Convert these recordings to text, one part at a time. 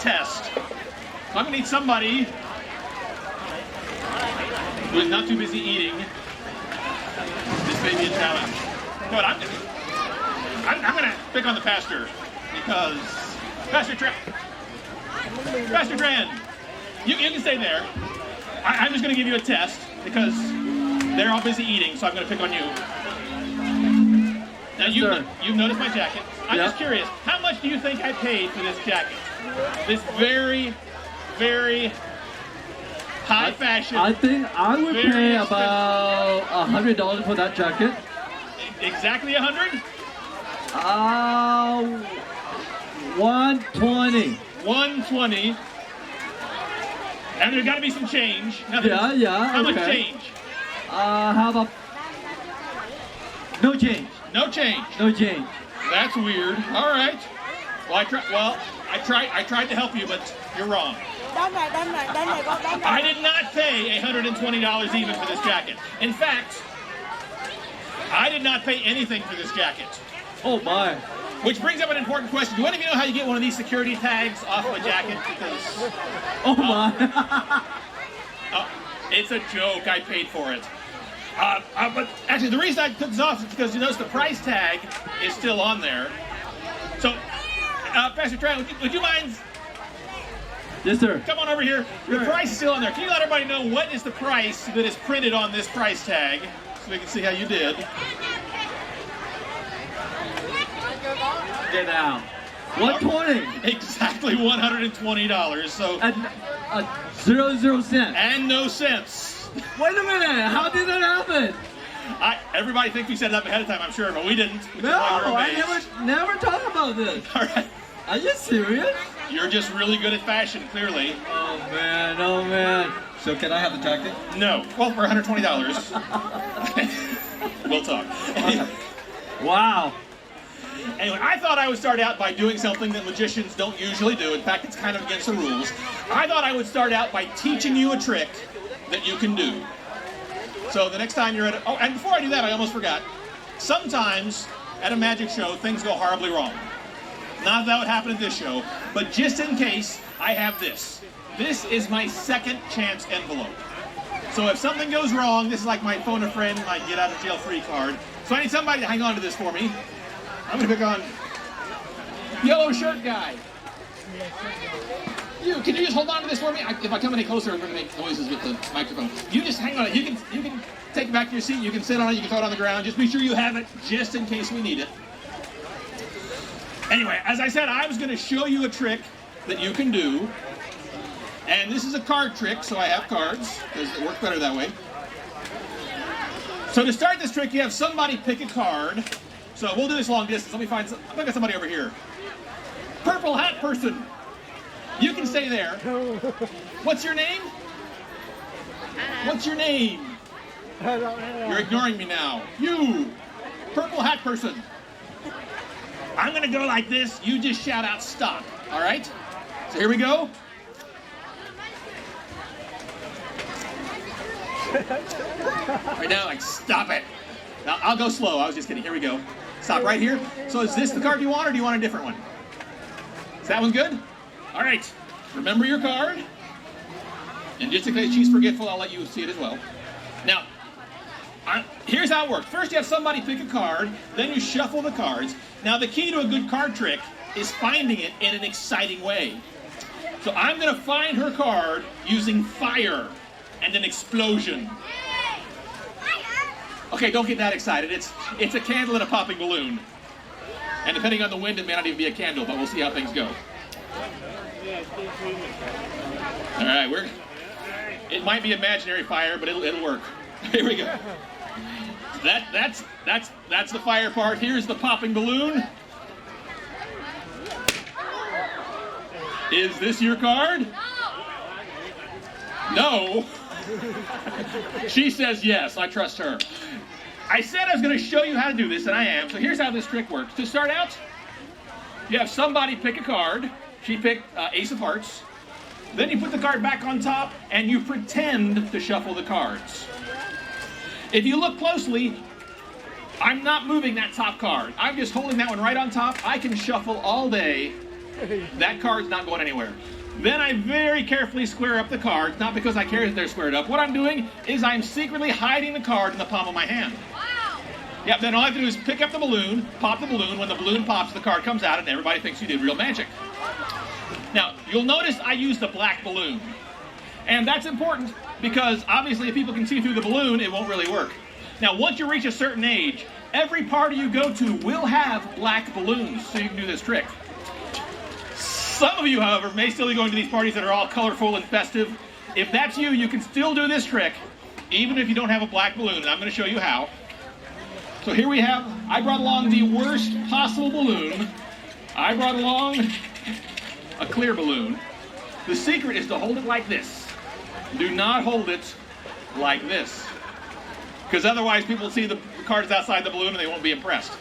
test. So I'm gonna need somebody who is not too busy eating this may be a challenge. You know what I'm gonna pick on the pastor because Pastor Dran, you can stay there. I'm just gonna give you a test because they're all busy eating, so I'm gonna pick on you. Now you've noticed my jacket. I'm just curious, how much do you think I paid for this jacket? This very, very high fashion. I think I would pay about $100 for that jacket. Exactly 100? 120. 120. And there's got to be some change. Now, Yeah. How much change? How about no change? No change. No change. That's weird. All right. Well, I tried to help you, but you're wrong. I did not pay $120 even for this jacket. In fact, I did not pay anything for this jacket. Oh my. Which brings up an important question. Do any of you know how you get one of these security tags off of a jacket? Because my. It's a joke. I paid for it. But actually, the reason I took this off is because you notice the price tag is still on there. So, Pastor Tran, would you mind? Yes, sir. Come on over here. The price is still on there. Can you let everybody know what is the price that is printed on this price tag so we can see how you did? Get out. 120. Exactly $120. So. And 0 cents. And no cents. Wait a minute. How did that happen? Everybody thinks we set it up ahead of time, I'm sure, but we didn't. No, I never talked about this. All right. Are you serious? You're just really good at fashion, clearly. Oh man. So can I have the jacket? No. Well, for $120. We'll talk. Wow. Anyway, I thought I would start out by doing something that magicians don't usually do. In fact, it's kind of against the rules. I thought I would start out by teaching you a trick that you can do. So the next time you're at a... Oh, and before I do that, I almost forgot. Sometimes at a magic show, things go horribly wrong. Not that would happen at this show, but just in case, I have this. This is my second chance envelope. So if something goes wrong, this is like my phone a friend, my get out of jail free card. So I need somebody to hang on to this for me. I'm gonna pick on yellow shirt guy. Can you just hold on to this for me? If I come any closer, I'm gonna make noises with the microphone. You just hang on it. You can take it back to your seat. You can sit on it. You can throw it on the ground. Just be sure you have it, just in case we need it. Anyway, as I said, I was gonna show you a trick that you can do. And this is a card trick, so I have cards, because it works better that way. So to start this trick, you have somebody pick a card. So we'll do this long distance. Let me find some. I've got somebody over here. Purple hat person. You can stay there. What's your name? What's your name? You're ignoring me now. You, purple hat person. I'm gonna go like this. You just shout out stop. All right? So here we go. Right now, like stop it. Now I'll go slow. I was just kidding. Here we go. Stop right here. So is this the card you want, or do you want a different one? Is that one good? All right. Remember your card. And just in case she's forgetful, I'll let you see it as well. Now, here's how it works. First, you have somebody pick a card. Then you shuffle the cards. Now, the key to a good card trick is finding it in an exciting way. So I'm going to find her card using fire and an explosion. Okay, don't get that excited. It's a candle and a popping balloon. And depending on the wind, it may not even be a candle, but we'll see how things go. All right, it might be imaginary fire, but it'll work. Here we go. That's the fire part. Here's the popping balloon. Is this your card? No. She says yes. I trust her. I said I was going to show you how to do this, and I am. So here's how this trick works. To start out, you have somebody pick a card. She picked Ace of Hearts. Then you put the card back on top, and you pretend to shuffle the cards. If you look closely, I'm not moving that top card. I'm just holding that one right on top. I can shuffle all day That card's not going anywhere. Then I very carefully square up the cards, not because I care that they're squared up. What I'm doing is I'm secretly hiding the card in the palm of my hand. Wow. Yeah, then all I have to do is pick up the balloon, pop the balloon. When the balloon pops, the card comes out, and everybody thinks you did real magic. Now, you'll notice I used a black balloon. And that's important because obviously if people can see through the balloon, it won't really work. Now, once you reach a certain age, every party you go to will have black balloons, so you can do this trick. Some of you, however, may still be going to these parties that are all colorful and festive. If that's you, you can still do this trick, even if you don't have a black balloon, and I'm going to show you how. So here we have, I brought along the worst possible balloon. I brought along a clear balloon. The secret is to hold it like this. Do not hold it like this, because otherwise people see the cards outside the balloon and they won't be impressed.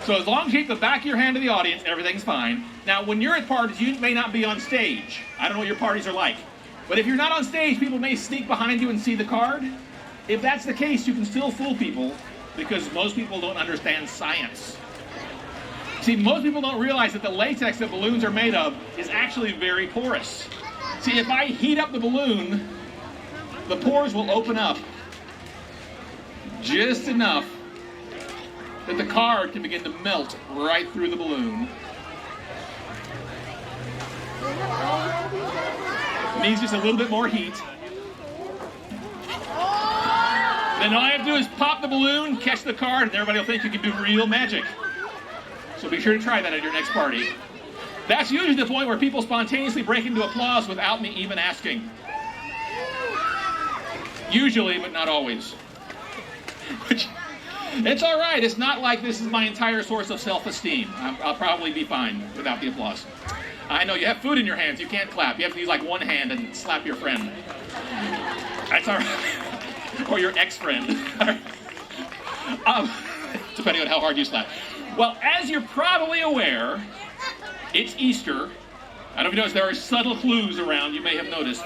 So as long as you keep the back of your hand to the audience, everything's fine. Now, when you're at parties, you may not be on stage. I don't know what your parties are like. But if you're not on stage, people may sneak behind you and see the card. If that's the case, you can still fool people because most people don't understand science. See, most people don't realize that the latex that balloons are made of is actually very porous. See, if I heat up the balloon, the pores will open up just enough that the card can begin to melt right through the balloon. It needs just a little bit more heat. Then all I have to do is pop the balloon, catch the card, and everybody will think you can do real magic. So be sure to try that at your next party. That's usually the point where people spontaneously break into applause without me even asking. Usually, but not always. Which, it's all right. It's not like this is my entire source of self-esteem. I'll probably be fine without the applause. I know you have food in your hands. You can't clap. You have to use like one hand and slap your friend. That's all right. Or your ex-friend. Depending on how hard you slap. Well, as you're probably aware, it's Easter. I don't know if you noticed, there are subtle clues around, you may have noticed.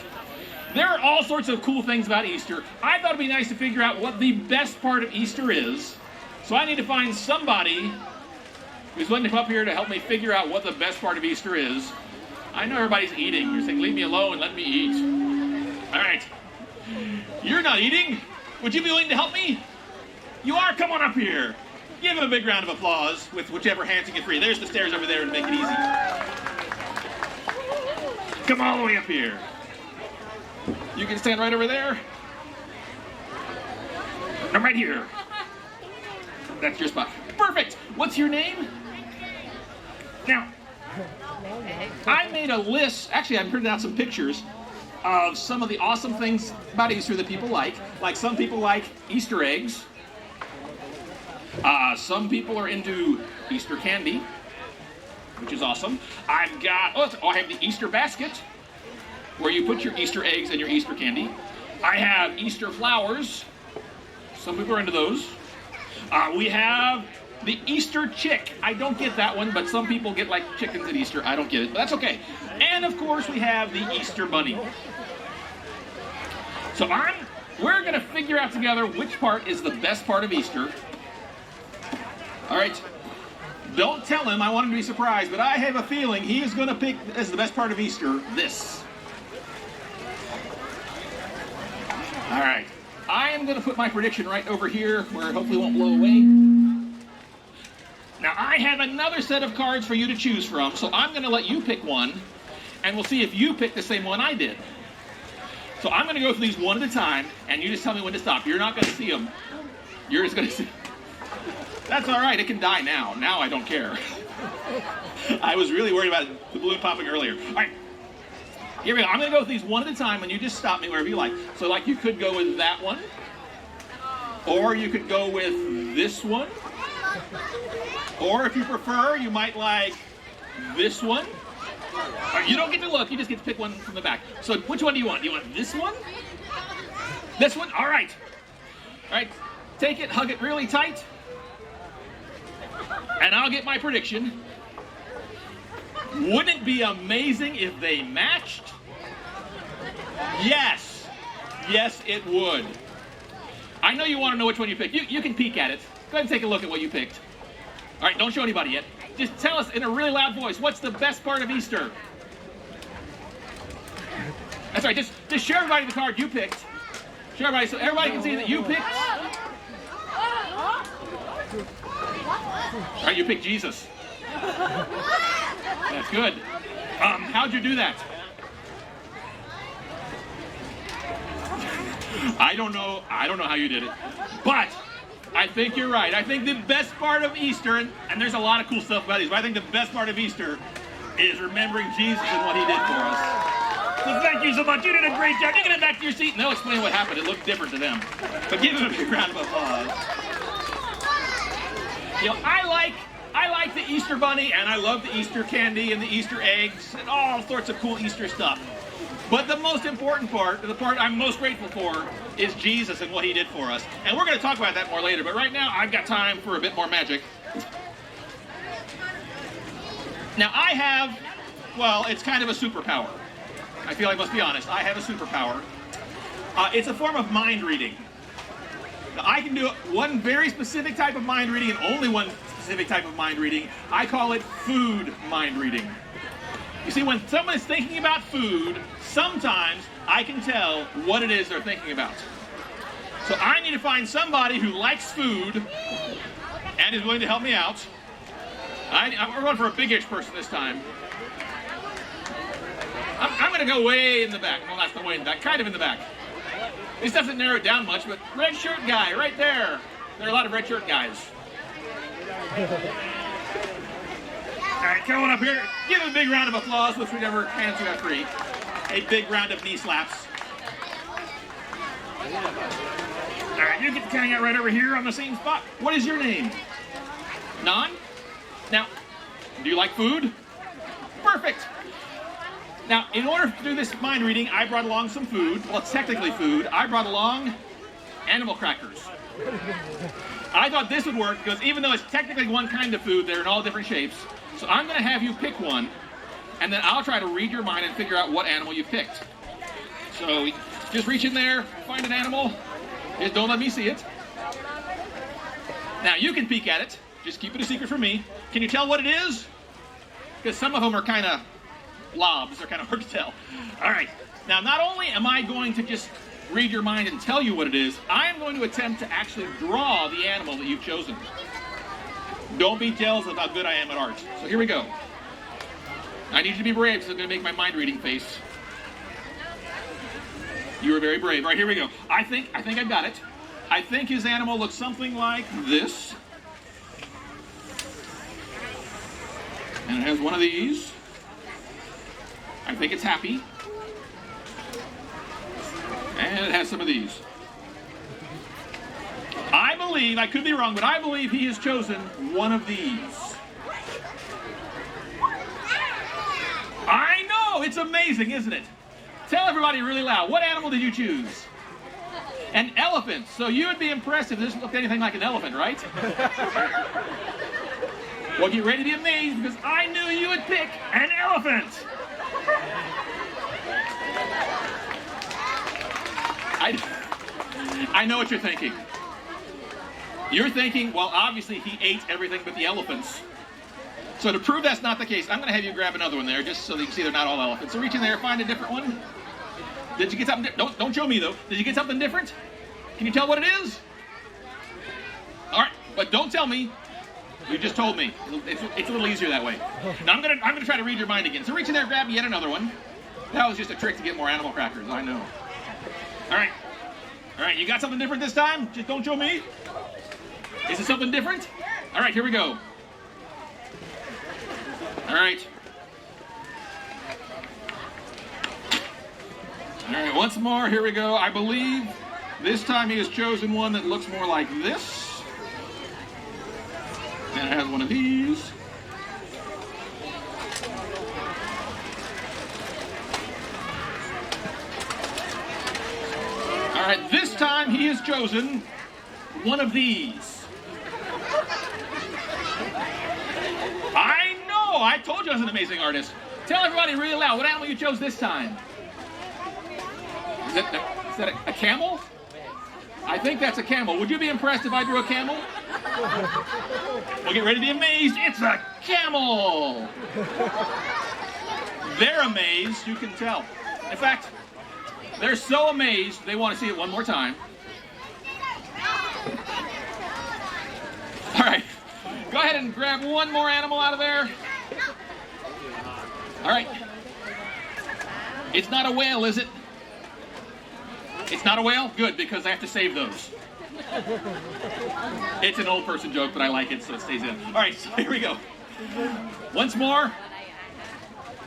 There are all sorts of cool things about Easter. I thought it'd be nice to figure out what the best part of Easter is. So I need to find somebody who's willing to come up here to help me figure out what the best part of Easter is. I know everybody's eating. You're saying, leave me alone, let me eat. All right. You're not eating. Would you be willing to help me? You are? Come on up here. Give him a big round of applause with whichever hands you get free. There's the stairs over there and make it easy. Come all the way up here. You can stand right over there. I'm right here. That's your spot. Perfect. What's your name? Now, I made a list. Actually, I printed out some pictures of some of the awesome things about Easter that people like. Like some people like Easter eggs. Some people are into Easter candy, which is awesome. I have the Easter basket, where you put your Easter eggs and your Easter candy. I have Easter flowers. Some people are into those. We have the Easter chick. I don't get that one, but some people get like chickens at Easter. I don't get it, but that's okay. And of course, we have the Easter bunny. So we're gonna figure out together which part is the best part of Easter. All right, don't tell him, I want him to be surprised, but I have a feeling he is gonna pick as the best part of Easter, this. All right, I am gonna put my prediction right over here where it hopefully won't blow away. Now I have another set of cards for you to choose from, so I'm gonna let you pick one, and we'll see if you pick the same one I did. So I'm gonna go through these one at a time, and you just tell me when to stop. You're not gonna see them. You're just gonna see. That's all right, it can die now. Now I don't care. I was really worried about the balloon popping earlier. All right, here we go. I'm gonna go with these one at a time and you just stop me wherever you like. So like you could go with that one, or you could go with this one, or if you prefer, you might like this one. You don't get to look, you just get to pick one from the back. So which one do you want? Do you want this one? This one? All right. All right, take it, hug it really tight. And I'll get my prediction. Wouldn't it be amazing if they matched? Yes. Yes, it would. I know you want to know which one you picked. You can peek at it. Go ahead and take a look at what you picked. All right, don't show anybody yet. just tell us in a really loud voice, what's the best part of Easter? That's right, just show everybody the card you picked. Show everybody so everybody can see that you picked. All right, you picked Jesus. That's good. How'd you do that? I don't know how you did it. But I think you're right. I think the best part of Easter, and there's a lot of cool stuff about these, but I think the best part of Easter is remembering Jesus and what he did for us. So thank you so much. You did a great job. You can get back to your seat and they'll explain what happened. It looked different to them. But give him a big round of applause. You know, I like the Easter bunny, and I love the Easter candy and the Easter eggs and all sorts of cool Easter stuff. But the most important part, the part I'm most grateful for, is Jesus and what he did for us. And we're going to talk about that more later, but right now I've got time for a bit more magic. Now I have, well, it's kind of a superpower. I feel I must be honest. I have a superpower. It's a form of mind reading. Now, I can do one very specific type of mind reading, and only one specific type of mind reading. I call it food mind reading. You see, when someone is thinking about food, sometimes I can tell what it is they're thinking about. So I need to find somebody who likes food and is willing to help me out. I'm going for a big-ish person this time. I'm going to go way in the back. Well, that's not way in the back, kind of in the back. This doesn't narrow it down much, but red shirt guy right there. There are a lot of red shirt guys. All right, come on up here. Give him a big round of applause with whichever hands you have free. A big round of knee slaps. All right, you get to hang out right over here on the same spot. What is your name? Nan? Now, do you like food? Perfect. Now, in order to do this mind reading, I brought along some food. Well, it's technically food. I brought along animal crackers. I thought this would work because even though it's technically one kind of food, they're in all different shapes. So I'm going to have you pick one, and then I'll try to read your mind and figure out what animal you picked. So just reach in there, find an animal. Just don't let me see it. Now, you can peek at it. Just keep it a secret from me. Can you tell what it is? Because some of them are kind of blobs. They're kind of hard to tell. All right. Now, not only am I going to just read your mind and tell you what it is, I am going to attempt to actually draw the animal that you've chosen. Don't be jealous of how good I am at art. So here we go. I need you to be brave, so I'm going to make my mind reading face. You were very brave. All right, here we go. I think I've got it. I think his animal looks something like this. And it has one of these. I think it's happy. And it has some of these. I believe, I could be wrong, but I believe he has chosen one of these. I know, it's amazing, isn't it? Tell everybody really loud, what animal did you choose? An elephant. So you would be impressed if this looked anything like an elephant, right? Well, get ready to be amazed because I knew you would pick an elephant. I know what you're thinking. You're thinking, well, obviously he ate everything but the elephants. So to prove that's not the case, I'm going to have you grab another one there just so that you can see they're not all elephants. So reach in there, find a different one. Did you get something don't show me, though. Did you get something different? Can you tell what it is? All right, but don't tell me. You just told me. It's a little easier that way. Now I'm gonna try to read your mind again. So reach in there, grab yet another one. That was just a trick to get more animal crackers, I know. All right, you got something different this time? Just don't show me. Is it something different? All right, here we go. All right. All right, once more, here we go. I believe this time he has chosen one that looks more like this. And it has one of these. All right, this time he has chosen one of these. I know, I told you I was an amazing artist. Tell everybody really loud what animal you chose this time. Is that a camel? I think that's a camel. Would you be impressed if I drew a camel? Well, get ready to be amazed. It's a camel. They're amazed, you can tell. In fact, they're so amazed, they want to see it one more time. All right, go ahead and grab one more animal out of there. All right. It's not a whale, is it? It's not a whale? Good, because I have to save those. It's an old person joke, but I like it, so it stays in. All right, so here we go. Once more.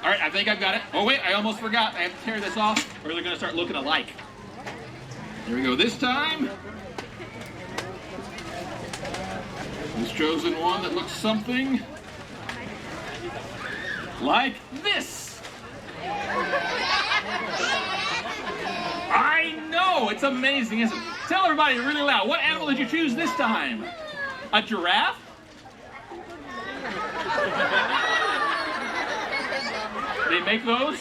All right, I think I've got it. Oh, wait, I almost forgot. I have to tear this off, or they're going to start looking alike. Here we go. This time, he's chosen one that looks something like this. I know, it's amazing, isn't it? Tell everybody really loud, what animal did you choose this time? A giraffe? They make those?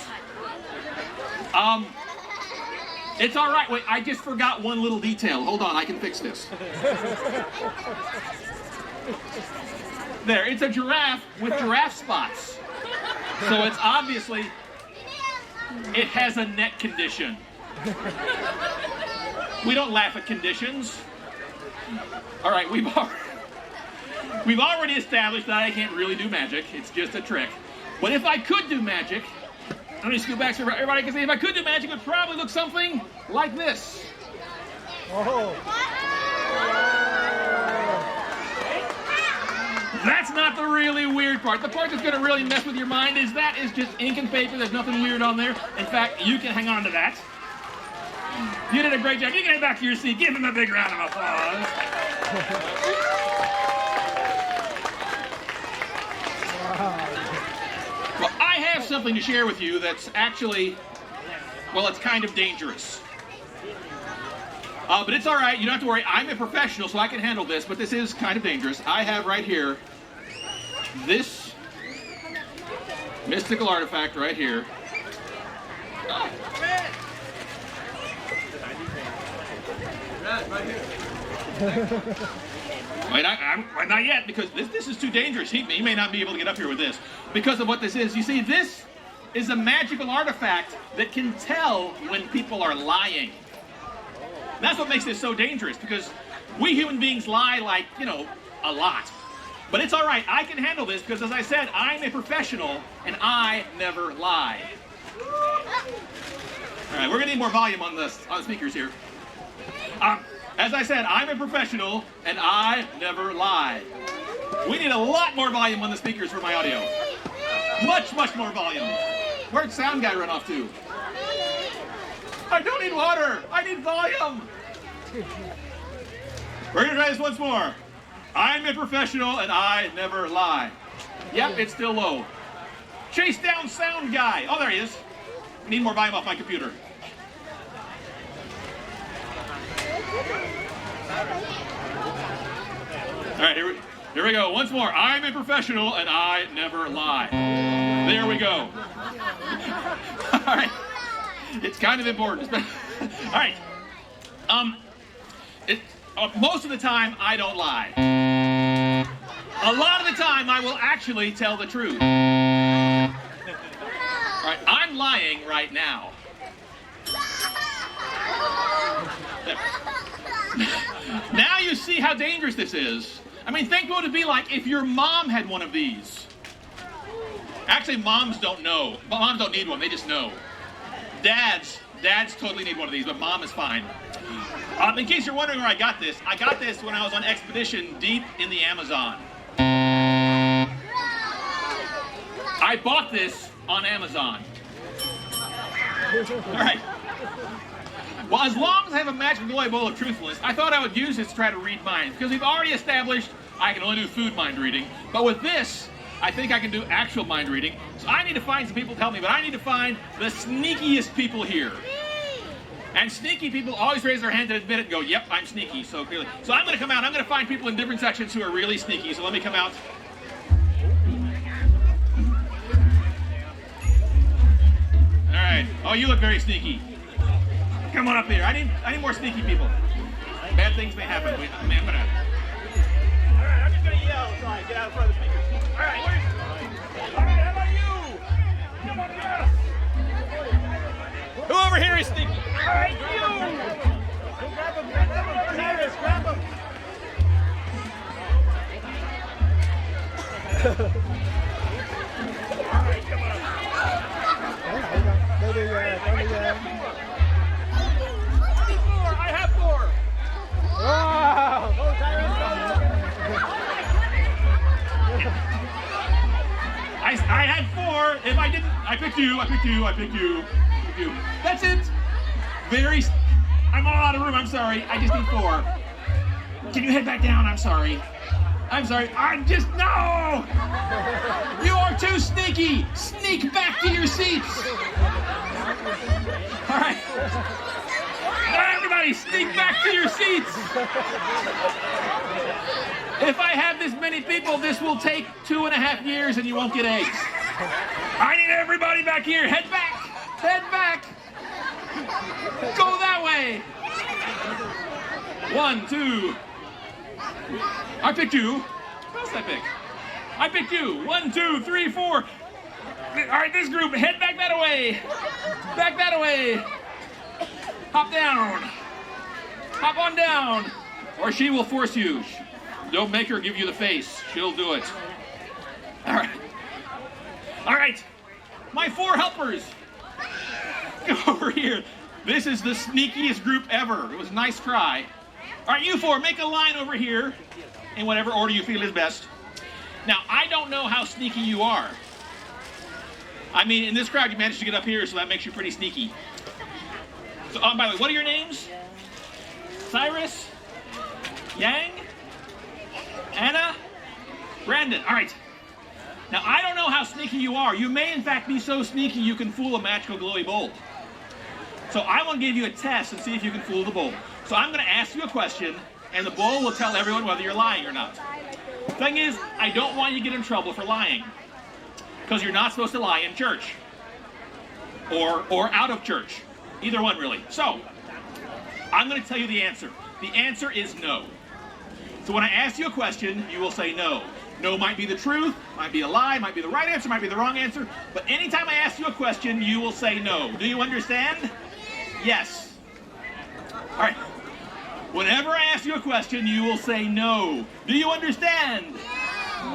It's all right. Wait, I just forgot one little detail. Hold on, I can fix this. There, it's a giraffe with giraffe spots. So it's obviously, it has a neck condition. We don't laugh at conditions. All right, we've already established that I can't really do magic. It's just a trick. But if I could do magic, let me scoot back so everybody can see. If I could do magic, it would probably look something like this. Oh. That's not the really weird part. The part that's going to really mess with your mind is that is just ink and paper. There's nothing weird on there. In fact, you can hang on to that. You did a great job. You can head back to your seat. Give him a big round of applause. Well, I have something to share with you that's actually, well, it's kind of dangerous. But it's all right. You don't have to worry. I'm a professional, so I can handle this, but this is kind of dangerous. I have right here this mystical artifact right here. Wait, not yet, because this is too dangerous. He may not be able to get up here with this because of what this is. You see, this is a magical artifact that can tell when people are lying. That's what makes this so dangerous, because we human beings lie like, you know, a lot. But it's all right. I can handle this because, as I said, I'm a professional and I never lie. All right, we're going to need more volume on the speakers here. As I said, I'm a professional and I never lie. We need a lot more volume on the speakers for my audio. Much, much more volume. Where'd sound guy run off to? I don't need water. I need volume. We're going to try this once more. I'm a professional and I never lie. Yep, it's still low. Chase down sound guy. Oh, there he is. I need more volume off my computer. All right, here we go. Once more. I'm a professional and I never lie. There we go. All right. It's kind of important. All right. Most of the time, I don't lie. A lot of the time, I will actually tell the truth. All right, I'm lying right now. Now you see how dangerous this is. I mean, think what it would be like if your mom had one of these. Actually, moms don't know. Moms don't need one. They just know. Dads totally need one of these, but mom is fine. In case you're wondering where I got this when I was on expedition deep in the Amazon. I bought this on Amazon. All right. Well, as long as I have a magic glowy bowl of truthfulness, I thought I would use this to try to read minds, because we've already established I can only do food mind reading. But with this, I think I can do actual mind reading. So I need to find some people to help me, but I need to find the sneakiest people here. And sneaky people always raise their hand and admit it and go, yep, I'm sneaky, so clearly. So I'm going to come out, I'm going to find people in different sections who are really sneaky, so let me come out. All right. Oh, you look very sneaky. Come on up here. I need more sneaky people. Bad things may happen. I'm gonna... outside. Get out in front of the speakers. All right, all right, how about you? Come on, yeah. Who over here is sneaky? All right, you. Grab him, Cyrus, grab him. All right, come on. Four. I have four. Wow! Oh, Cyrus, I had four. If I didn't, I picked you. I picked you. I picked you. I picked you. That's it. I'm all out of room. I'm sorry. I just need four. Can you head back down? I'm sorry. I'm sorry. No! You are too sneaky. Sneak back to your seats. All right. Everybody, sneak back to your seats. If I have this many people, this will take 2.5 years and you won't get eggs. I need everybody back here. Head back. Head back. Go that way. 1, 2. I picked you. Who else did I pick? I picked you. 1, 2, 3, 4. All right, this group, head back that way. Back that way. Hop down. Hop on down. Or she will force you. Don't make her give you the face. She'll do it. All right. All right. My 4 helpers. Go over here. This is the sneakiest group ever. It was a nice try. All right, you 4, make a line over here in whatever order you feel is best. Now, I don't know how sneaky you are. I mean, in this crowd, you managed to get up here, so that makes you pretty sneaky. So, by the way, what are your names? Cyrus? Yang? Anna? Brandon. All right. Now, I don't know how sneaky you are. You may, in fact, be so sneaky you can fool a magical glowy bowl. So I want to give you a test and see if you can fool the bowl. So I'm going to ask you a question, and the bowl will tell everyone whether you're lying or not. Thing is, I don't want you to get in trouble for lying, because you're not supposed to lie in church or out of church. Either one, really. So I'm going to tell you the answer. The answer is no. So when I ask you a question, you will say no. No might be the truth, might be a lie, might be the right answer, might be the wrong answer. But anytime I ask you a question, you will say no. Do you understand? Yes. All right. Whenever I ask you a question, you will say no. Do you understand?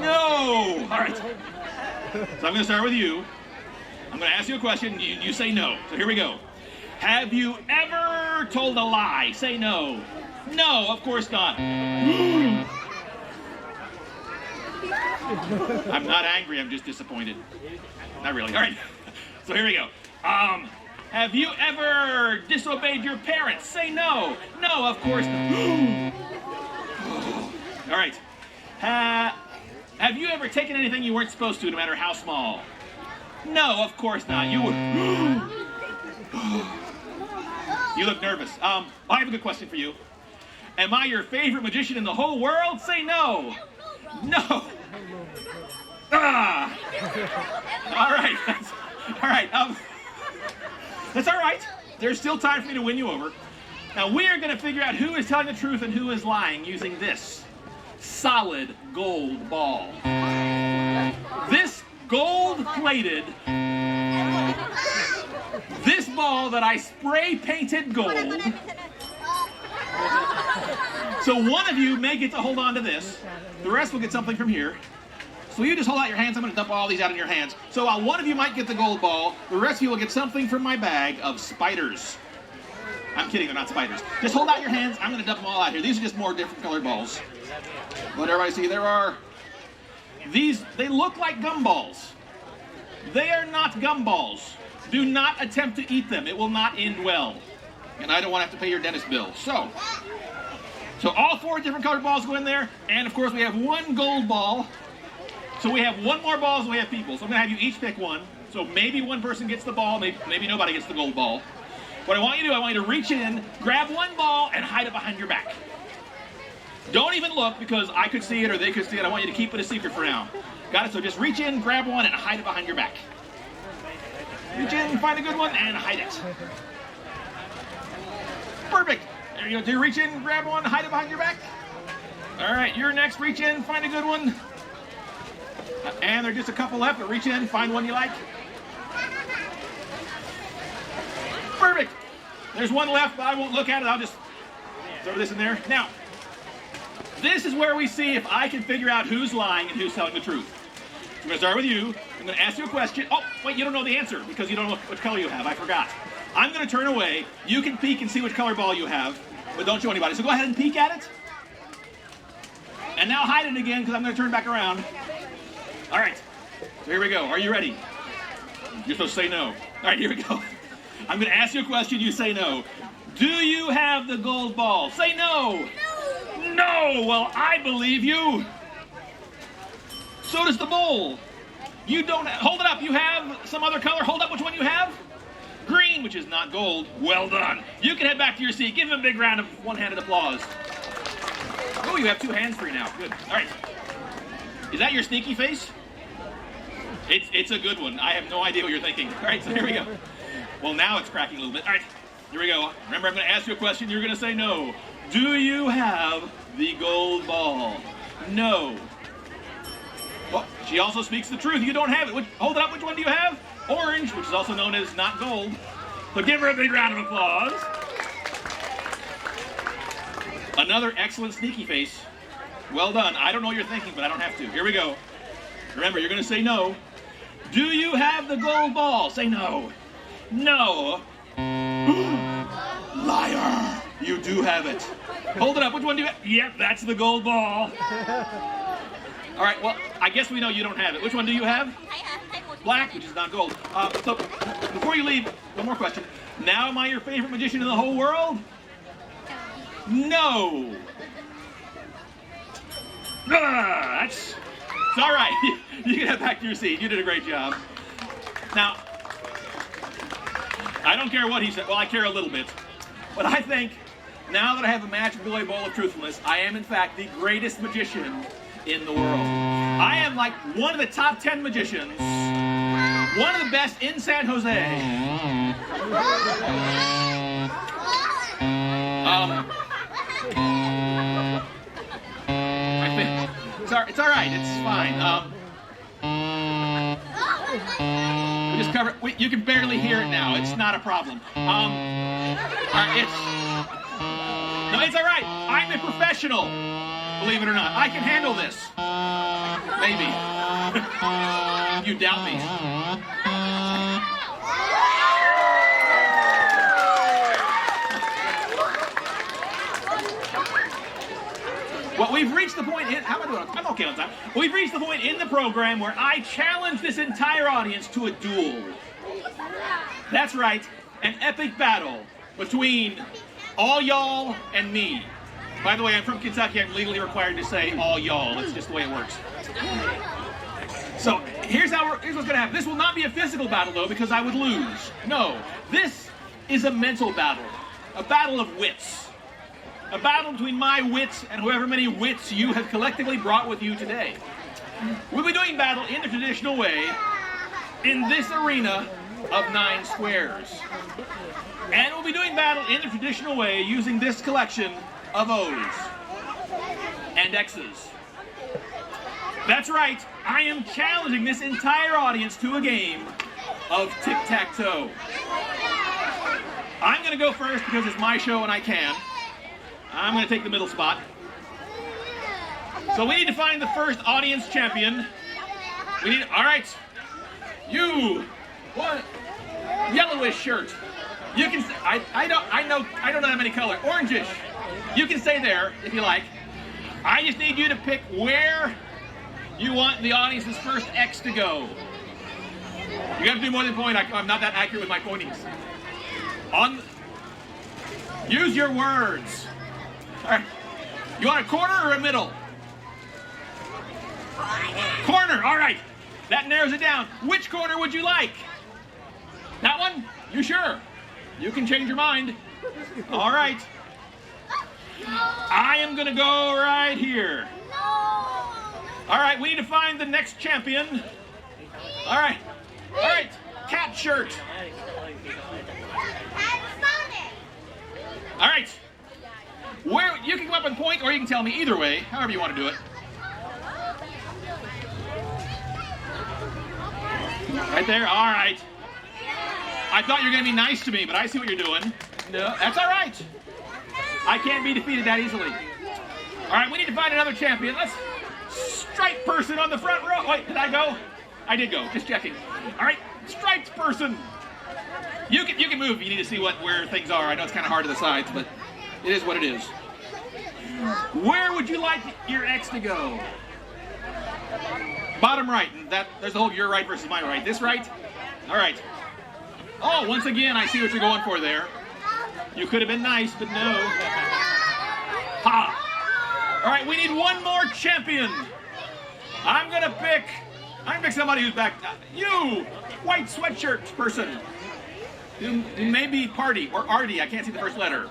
No. All right. So I'm going to start with you. I'm going to ask you a question. You say no. So here we go. Have you ever told a lie? Say no. No, of course not. I'm not angry. I'm just disappointed. Not really. All right. So here we go. Have you ever disobeyed your parents? Say no. No, of course not. All right. Have you ever taken anything you weren't supposed to, no matter how small? No, of course not. You look nervous. I have a good question for you. Am I your favorite magician in the whole world? Say no. No. Ah. All right. All right. That's all right. There's still time for me to win you over. Now we are going to figure out who is telling the truth and who is lying using this solid gold ball. This gold-plated, this ball that I spray painted gold. So one of you may get to hold on to this. The rest will get something from here. So you just hold out your hands. I'm going to dump all these out in your hands. So while one of you might get the gold ball, the rest of you will get something from my bag of spiders. I'm kidding, they're not spiders. Just hold out your hands. I'm going to dump them all out here. These are just more different colored balls. Let everybody see. There are these. They look like gumballs. They are not gumballs. Do not attempt to eat them. It will not end well. And I don't want to have to pay your dentist bill. So all 4 different colored balls go in there. And of course we have one gold ball. So we have one more ball than we have people. So I'm going to have you each pick one. So maybe one person gets the ball, maybe nobody gets the gold ball. What I want you to do, I want you to reach in, grab one ball, and hide it behind your back. Don't even look, because I could see it or they could see it. I want you to keep it a secret for now. Got it? So just reach in, grab one, and hide it behind your back. Reach in, find a good one, and hide it. Perfect. There you go. Do you reach in, grab one, hide it behind your back? All right, you're next. Reach in, find a good one. And there's just a couple left, but reach in, find one you like. Perfect. There's one left, but I won't look at it. I'll just throw this in there. Now, this is where we see if I can figure out who's lying and who's telling the truth. So I'm going to start with you. I'm going to ask you a question. Oh, wait, you don't know the answer because you don't know which color you have. I forgot. I'm going to turn away. You can peek and see which color ball you have, but don't show anybody. So go ahead and peek at it. And now hide it again because I'm going to turn back around. All right. So here we go. Are you ready? You're supposed to say no. All right, here we go. I'm going to ask you a question. You say no. Do you have the gold ball? Say no. No. Well, I believe you. So does the bowl. You don't. Hold it up. You have some other color. Hold up which one you have. Green, which is not gold. Well done. You can head back to your seat. Give him a big round of one-handed applause. Oh, you have two hands free now. Good. All right. Is that your sneaky face? It's a good one. I have no idea what you're thinking. All right, so here we go. Well, now it's cracking a little bit. All right, here we go. Remember, I'm going to ask you a question. You're going to say no. Do you have the gold ball? No. Well, she also speaks the truth. You don't have it. Hold it up. Which one do you have? Orange, which is also known as not gold. So give her a big round of applause. Another excellent sneaky face. Well done. I don't know what you're thinking, but I don't have to. Here we go. Remember, you're going to say no. Do you have the gold ball? Say no. No. Liar. You do have it. Hold it up. Which one do you have? Yep, that's the gold ball. All right, well, I guess we know you don't have it. Which one do you have? Black, which is not gold. So, before you leave, one more question. Now am I your favorite magician in the whole world? No. It's all right. You can head back to your seat. You did a great job. Now, I don't care what he said. Well, I care a little bit. But I think now that I have a match Billy Bowl of Truthfulness, I am, in fact, the greatest magician in the world. I am like one of the top 10 magicians, one of the best in San Jose. I think it's all right. It's fine. We just cover. You can barely hear it now. It's not a problem. It's all right. I'm a professional. Believe it or not, I can handle this. Maybe. You doubt me. Well, we've reached the point in, how am I doing? I'm okay on time. We've reached the point in the program where I challenge this entire audience to a duel. That's right, an epic battle between all y'all and me. By the way, I'm from Kentucky. I'm legally required to say all y'all. That's just the way it works. So here's what's going to happen. This will not be a physical battle, though, because I would lose. No, this is a mental battle, a battle of wits. A battle between my wits and however many wits you have collectively brought with you today. We'll be doing battle in the traditional way in this arena of 9 squares. And we'll be doing battle in the traditional way using this collection of O's and X's. That's right, I am challenging this entire audience to a game of tic-tac-toe. I'm going to go first because it's my show and I can. I'm going to take the middle spot. So we need to find the first audience champion. All right, you, what, yellowish shirt. You can, I don't know that many colors. Orangish. You can stay there if you like. I just need you to pick where you want the audience's first X to go. You have to do more than point. I'm not that accurate with my pointings. Use your words. All right. You want a corner or a middle? Corner. All right. That narrows it down. Which corner would you like? That one? You sure? You can change your mind. All right. I am going to go right here. All right, we need to find the next champion. All right. All right. Cat shirt. All right. Where you can come up and point, or you can tell me either way, however you want to do it. Right there, all right. I thought you were going to be nice to me, but I see what you're doing. No, that's all right. I can't be defeated that easily. All right, we need to find another champion. Let's stripe person on the front row. Wait, did I go? I did go, just checking. All right, striped person. You can move if you need to see where things are. I know it's kind of hard to the sides, but it is what it is. Where would you like your X to go? Bottom right. There's the whole your right versus my right. This right? All right. Oh, once again, I see what you're going for there. You could have been nice, but no. Ha! All right, we need one more champion. I'm gonna pick somebody who's back. You, white sweatshirt person. Maybe Party or Artie. I can't see the first letter.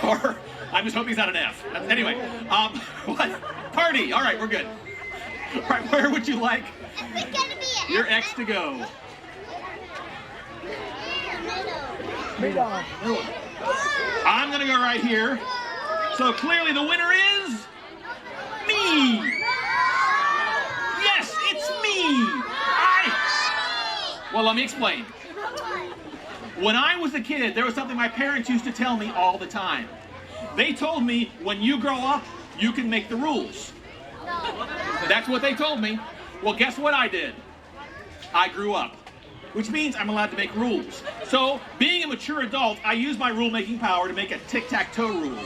Or I'm just hoping it's not an F. Anyway, what? Party. All right, we're good. All right, where would you like your X to go? I'm gonna go right here. So clearly the winner is me. Yes, it's me. Well, let me explain. When I was a kid, there was something my parents used to tell me all the time. They told me, when you grow up, you can make the rules. That's what they told me. Well, guess what I did? I grew up, which means I'm allowed to make rules. So, being a mature adult, I use my rule-making power to make a tic-tac-toe rule.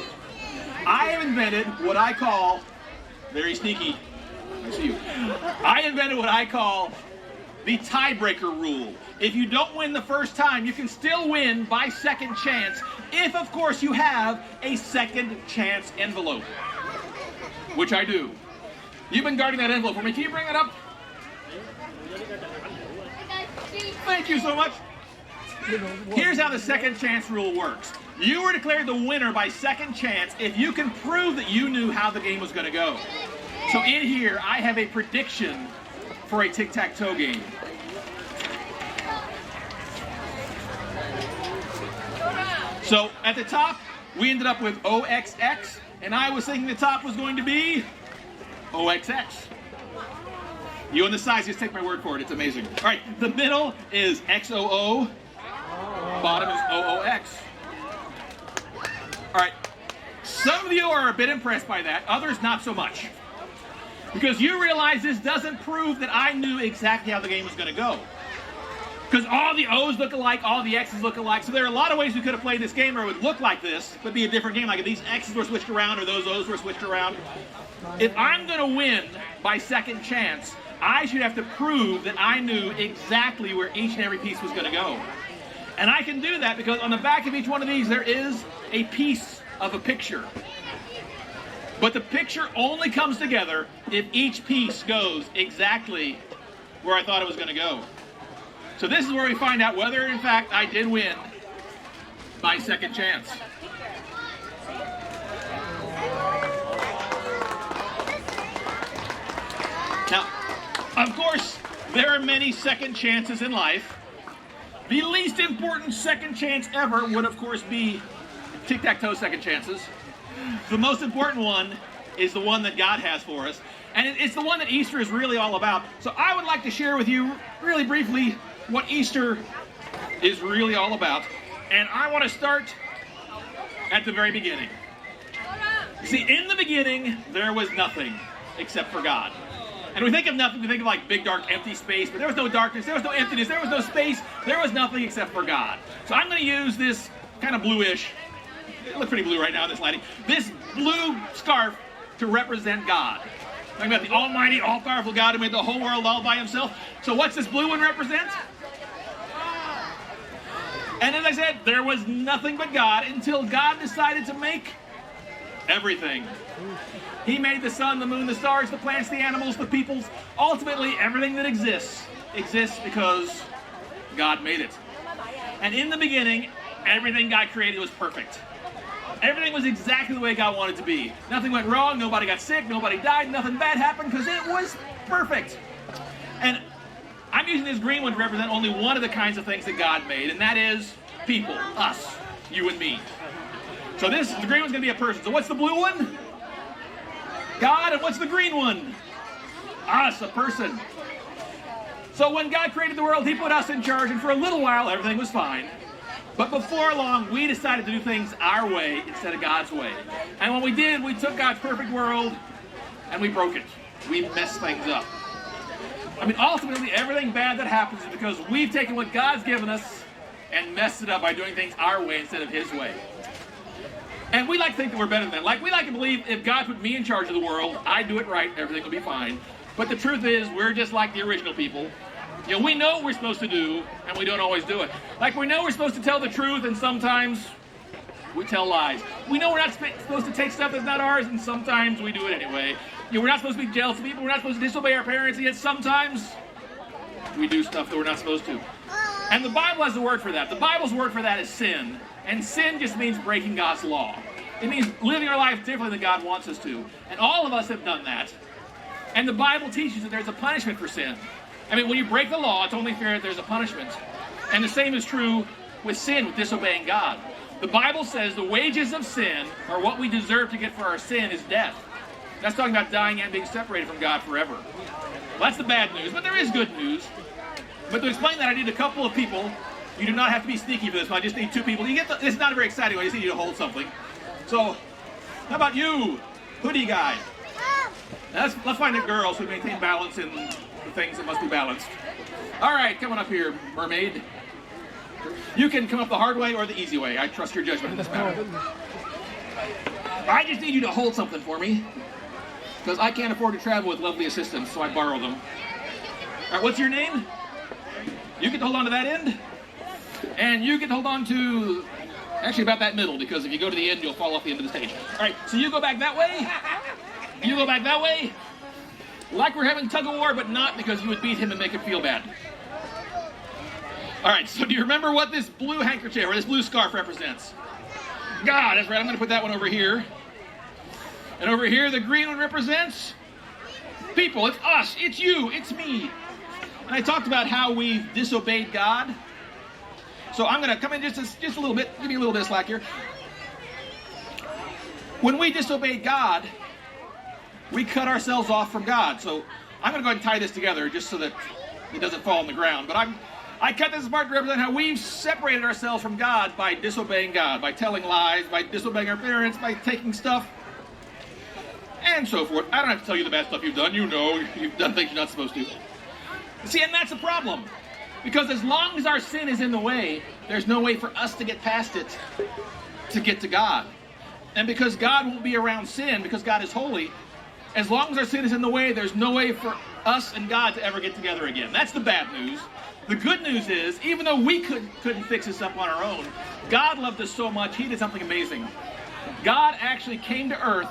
I have invented what I call, very sneaky, I see you. I invented what I call the tiebreaker rule. If you don't win the first time, you can still win by second chance, if, of course, you have a second chance envelope, which I do. You've been guarding that envelope for me. Can you bring it up? Thank you so much. Here's how the second chance rule works. You were declared the winner by second chance if you can prove that you knew how the game was going to go. So in here, I have a prediction for a tic-tac-toe game. So at the top, we ended up with OXX, and I was thinking the top was going to be OXX. You on the sides, just take my word for it. It's amazing. All right, the middle is XOO. Bottom is OOX. All right, some of you are a bit impressed by that. Others, not so much. Because you realize this doesn't prove that I knew exactly how the game was going to go. Because all the O's look alike, all the X's look alike. So there are a lot of ways we could have played this game, or it would look like this, but be a different game. Like if these X's were switched around, or those O's were switched around. If I'm going to win by second chance, I should have to prove that I knew exactly where each and every piece was going to go. And I can do that because on the back of each one of these, there is a piece of a picture. But the picture only comes together if each piece goes exactly where I thought it was going to go. So this is where we find out whether, in fact, I did win by second chance. Now, of course, there are many second chances in life. The least important second chance ever would, of course, be tic-tac-toe second chances. The most important one is the one that God has for us. And it's the one that Easter is really all about. So I would like to share with you, really briefly, what Easter is really all about. And I want to start at the very beginning. You see, in the beginning, there was nothing except for God. And we think of nothing, we think of like big, dark, empty space, but there was no darkness, there was no emptiness, there was no space, there was nothing except for God. So I'm going to use this kind of bluish, it looks pretty blue right now, this lighting, this blue scarf to represent God. Talking about the almighty, all-powerful God who made the whole world all by himself. So what's this blue one represent? And as I said, there was nothing but God until God decided to make everything. He made the sun, the moon, the stars, the plants, the animals, the peoples. Ultimately, everything that exists because God made it. And in the beginning, everything God created was perfect. Everything was exactly the way God wanted it to be. Nothing went wrong, nobody got sick, nobody died, nothing bad happened because it was perfect. And I'm using this green one to represent only one of the kinds of things that God made, and that is people, us, you and me. So the green one's going to be a person. So what's the blue one? God, and what's the green one? Us, a person. So when God created the world, he put us in charge, and for a little while, everything was fine. But before long, we decided to do things our way instead of God's way. And when we did, we took God's perfect world and we broke it. We messed things up. I mean, ultimately, everything bad that happens is because we've taken what God's given us and messed it up by doing things our way instead of his way. And we like to think that we're better than that. Like, we like to believe if God put me in charge of the world, I do it right, everything will be fine. But the truth is, we're just like the original people. You know, we know what we're supposed to do, and we don't always do it. Like, we know we're supposed to tell the truth, and sometimes we tell lies. We know we're not supposed to take stuff that's not ours, and sometimes we do it anyway. You know, we're not supposed to be jealous of people, we're not supposed to disobey our parents, and yet sometimes we do stuff that we're not supposed to. And the Bible has a word for that. The Bible's word for that is sin. And sin just means breaking God's law. It means living our life differently than God wants us to. And all of us have done that. And the Bible teaches that there's a punishment for sin. I mean, when you break the law, it's only fair that there's a punishment. And the same is true with sin, with disobeying God. The Bible says the wages of sin, or what we deserve to get for our sin, is death. That's talking about dying and being separated from God forever. Well, that's the bad news, but there is good news. But to explain that, I need a couple of people. You do not have to be sneaky for this one. I just need two people. It's not a very exciting one. I just need you to hold something. So, how about you, hoodie guy? Now let's find the girls who maintain balance in the things that must be balanced. All right, come on up here, mermaid. You can come up the hard way or the easy way. I trust your judgment in this matter. I just need you to hold something for me, because I can't afford to travel with lovely assistants, so I borrow them. All right, what's your name? You get to hold on to that end, and you get to hold on to, actually about that middle, because if you go to the end, you'll fall off the end of the stage. All right, so you go back that way, you go back that way, like we're having tug of war, but not, because you would beat him and make him feel bad. All right, so do you remember what this blue handkerchief, or this blue scarf represents? God, that's right, I'm gonna put that one over here. And over here, the green one represents people. It's us, it's you, it's me. And I talked about how we've disobeyed God. So I'm going to come in just a little bit, give me a little bit of slack here. When we disobeyed God, we cut ourselves off from God. So I'm going to go ahead and tie this together just so that it doesn't fall on the ground. But I cut this apart to represent how we've separated ourselves from God by disobeying God, by telling lies, by disobeying our parents, by taking stuff, and so forth. I don't have to tell you the bad stuff you've done. You know you've done things you're not supposed to. See, and that's a problem. Because as long as our sin is in the way, there's no way for us to get past it, to get to God. And because God won't be around sin, because God is holy, as long as our sin is in the way, there's no way for us and God to ever get together again. That's the bad news. The good news is, even though we couldn't fix this up on our own, God loved us so much, he did something amazing. God actually came to earth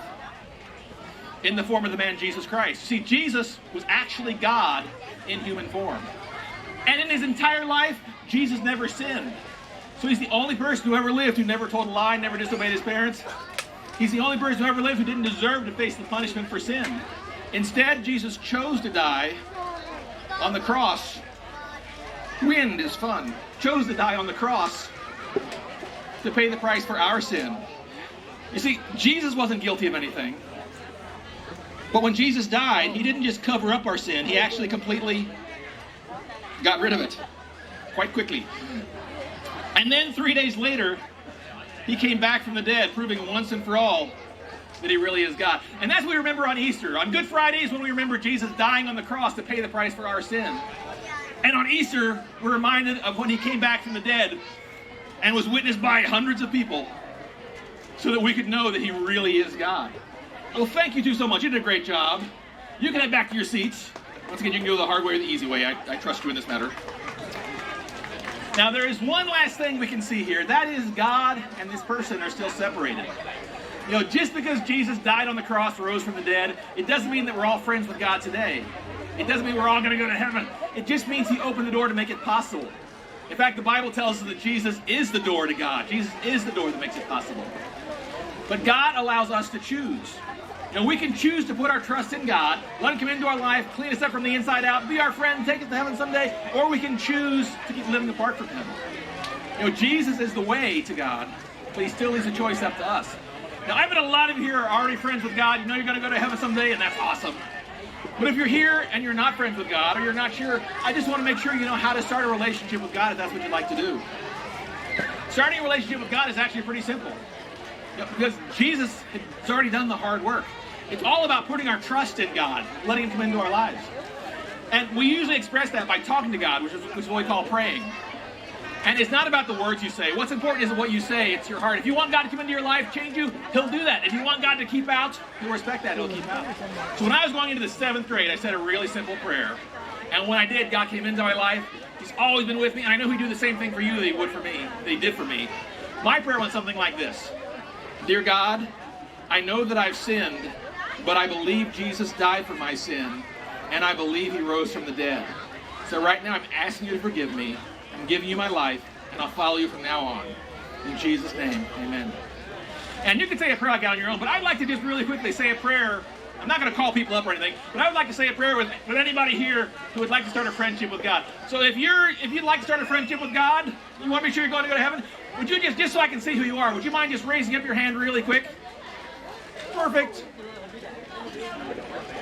in the form of the man Jesus Christ. See, Jesus was actually God in human form. And in his entire life, Jesus never sinned. So he's the only person who ever lived who never told a lie, never disobeyed his parents. He's the only person who ever lived who didn't deserve to face the punishment for sin. Instead, Jesus chose to die on the cross. Wind is fun. Chose to die on the cross to pay the price for our sin. You see, Jesus wasn't guilty of anything. But when Jesus died, he didn't just cover up our sin. He actually completely got rid of it quite quickly. And then 3 days later, he came back from the dead, proving once and for all that he really is God. And that's what we remember on Easter. On Good Friday is when we remember Jesus dying on the cross to pay the price for our sin. And on Easter, we're reminded of when he came back from the dead and was witnessed by hundreds of people so that we could know that he really is God. Well, thank you two so much. You did a great job. You can head back to your seats. Once again, you can go the hard way or the easy way. I trust you in this matter. Now, there is one last thing we can see here. That is God and this person are still separated. You know, just because Jesus died on the cross, rose from the dead, it doesn't mean that we're all friends with God today. It doesn't mean we're all going to go to heaven. It just means he opened the door to make it possible. In fact, the Bible tells us that Jesus is the door to God. Jesus is the door that makes it possible. But God allows us to choose. You know, we can choose to put our trust in God, let him come into our life, clean us up from the inside out, be our friend, take us to heaven someday, or we can choose to keep living apart from him. You know, Jesus is the way to God, but he still leaves the choice up to us. Now, I bet a lot of you here are already friends with God. You know you're going to go to heaven someday, and that's awesome. But if you're here and you're not friends with God, or you're not sure, I just want to make sure you know how to start a relationship with God if that's what you'd like to do. Starting a relationship with God is actually pretty simple. Because Jesus has already done the hard work. It's all about putting our trust in God, letting Him come into our lives. And we usually express that by talking to God, which is what we call praying. And it's not about the words you say. What's important isn't what you say, it's your heart. If you want God to come into your life, change you, He'll do that. If you want God to keep out, He'll respect that, He'll keep out. So when I was going into the 7th grade, I said a really simple prayer. And when I did, God came into my life. He's always been with me, and I know He'd do the same thing for you that He would for me, that He did for me. My prayer went something like this. Dear God, I know that I've sinned, but I believe Jesus died for my sin, and I believe He rose from the dead. So right now I'm asking you to forgive me. I'm giving you my life, and I'll follow you from now on. In Jesus' name, amen. And you can say a prayer like that on your own, but I'd like to just really quickly say a prayer. I'm not going to call people up or anything, but I would like to say a prayer with anybody here who would like to start a friendship with God. So if you'd like to start a friendship with God, you want to be sure you're going to go to heaven, would you just so I can see who you are, would you mind just raising up your hand really quick? Perfect.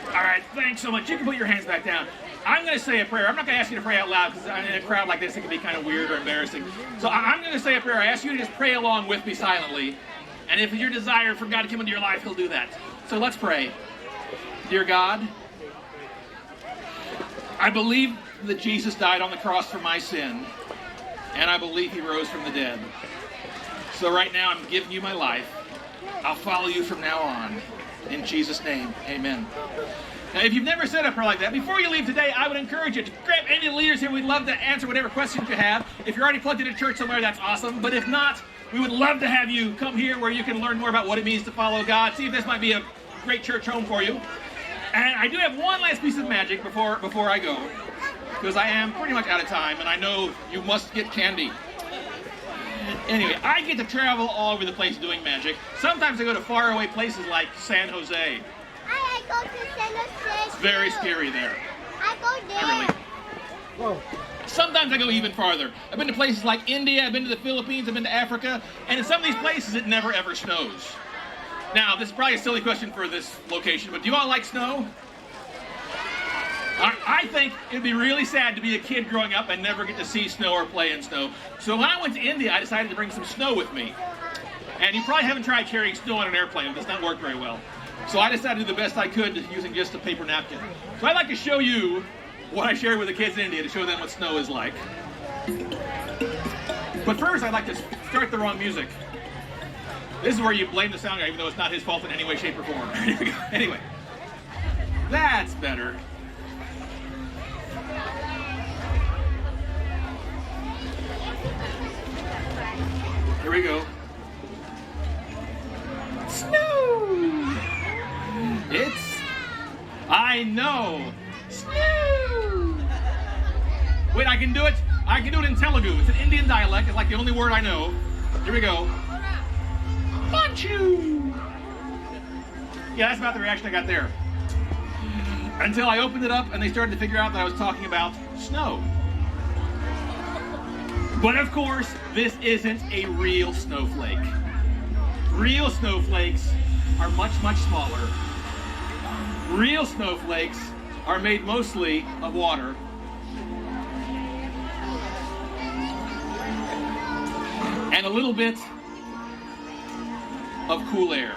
All right, thanks so much. You can put your hands back down. I'm going to say a prayer. I'm not going to ask you to pray out loud because in a crowd like this, it can be kind of weird or embarrassing. So I'm going to say a prayer. I ask you to just pray along with me silently. And if it's your desire for God to come into your life, He'll do that. So let's pray. Dear God, I believe that Jesus died on the cross for my sin, and I believe He rose from the dead. So right now, I'm giving you my life. I'll follow you from now on. In Jesus' name, amen. Now, if you've never said a prayer like that, before you leave today, I would encourage you to grab any of the leaders here. We'd love to answer whatever questions you have. If you're already plugged into church somewhere, that's awesome. But if not, we would love to have you come here where you can learn more about what it means to follow God. See if this might be a great church home for you. And I do have one last piece of magic before I go, because I am pretty much out of time, and I know you must get candy. Anyway, I get to travel all over the place doing magic. Sometimes I go to faraway places like San Jose. I go to San Jose. It's very scary there. I go there. Really. Sometimes I go even farther. I've been to places like India, I've been to the Philippines, I've been to Africa, and in some of these places it never ever snows. Now, this is probably a silly question for this location, but do you all like snow? I think it would be really sad to be a kid growing up and never get to see snow or play in snow. So when I went to India, I decided to bring some snow with me. And you probably haven't tried carrying snow on an airplane. It does not work very well. So I decided to do the best I could using just a paper napkin. So I'd like to show you what I shared with the kids in India to show them what snow is like. But first, I'd like to start the wrong music. This is where you blame the sound guy, even though it's not his fault in any way, shape, or form. Here we go. Anyway, that's better. Here we go. Snow! I know. Snow! Wait, I can do it. I can do it in Telugu. It's an Indian dialect. It's like the only word I know. Here we go. Manchu! Yeah, that's about the reaction I got there. Until I opened it up and they started to figure out that I was talking about snow. But of course, this isn't a real snowflake. Real snowflakes are much, much smaller. Real snowflakes are made mostly of water. And a little bit of cool air.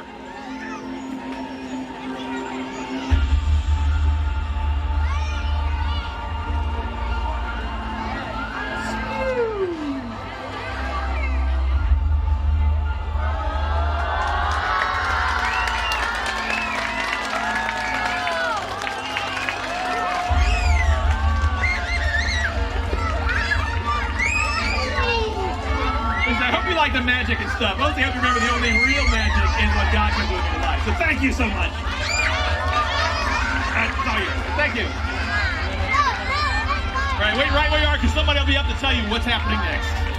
Like the magic and stuff. Mostly have to remember the only real magic is what God can do in your life. So thank you so much. Thank you. All right, wait right where you are because somebody will be up to tell you what's happening next.